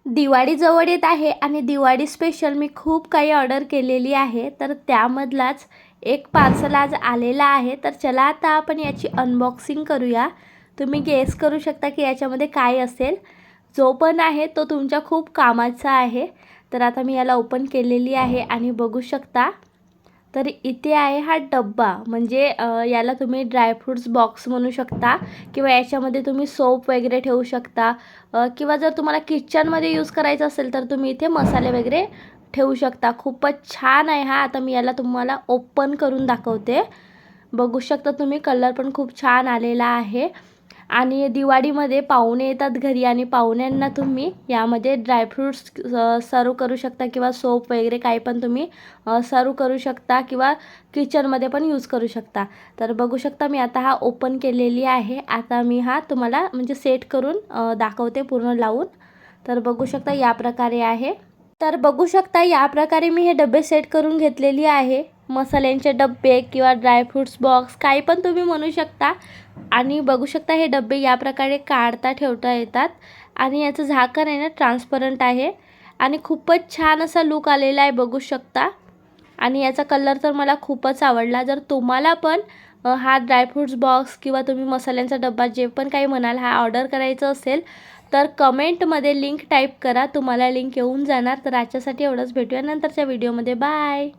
दिवाळी जवळ येत आहे आणि दिवाळी स्पेशल मी खूप काही ऑर्डर केलेली आहे, तर त्यामधलाच एक पार्सल आज आलेला आहे। तर चला आता आपण याची अनबॉक्सिंग करूया। तुम्ही गेस करू शकता की याच्यामध्ये काय असेल। जो पण आहे तो तुमच्या खूप कामाचा आहे। तर आता मी याला ओपन केलेली आहे आणि बघू शकता। तर इथे आहे हा डब्बा, म्हणजे याला तुम्ही ड्रायफ्रूट्स बॉक्स म्हणू शकता किंवा याच्यामध्ये तुम्ही सोप वगैरे ठेवू शकता, किंवा जर तुम्हाला किचनमध्ये यूज करायचं असेल तर तुम्ही इथे मसाले वगैरे ठेवू शकता। खूपच छान आहे हा। आता मी याला तुम्हाला ओपन करून दाखवते। बघू शकता तुम्ही, कलर पण खूप छान आलेला आहे। आणि दिवाळीमध्ये पाहुणे येतात घरी आणि पाहुण्यांना तुम्ही यामध्ये ड्रायफ्रूट्स सर्व करू शकता किंवा सोप वगैरे काही पण तुम्ही सर्व करू शकता किंवा किचनमध्ये पण यूज करू शकता। तर बघू शकता मी आता हा ओपन केलेली आहे। आता मी हा तुम्हाला म्हणजे सेट करून दाखवते पूर्ण लावून। तर बघू शकता या प्रकारे आहे। तर बघू शकता या प्रकारे मी हे डबे सेट करून घेतलेली आहे। मसाल्यांचे डब्बे किंवा ड्रायफ्रूट्स बॉक्स काही पण तुम्ही म्हणू शकता। आणि बघू शकता हे डब्बे या प्रकारे काढता ठेवता येतात आणि याचं झाकण आहे ना ट्रान्सपरंट आहे आणि खूपच छान असा लुक आलेला आहे, बघू शकता। आणि याचा कलर तर मला खूपच आवडला। जर तुम्हाला पण हा ड्रायफ्रूट्स बॉक्स किंवा तुम्ही मसाल्यांचा डब्बा जे पण काही म्हणाल हा ऑर्डर करायचं असेल तर कमेंटमध्ये लिंक टाईप करा, तुम्हाला लिंक येऊन जाणार। तर आजच्यासाठी एवढंच, भेटूया नंतरच्या व्हिडिओमध्ये। बाय।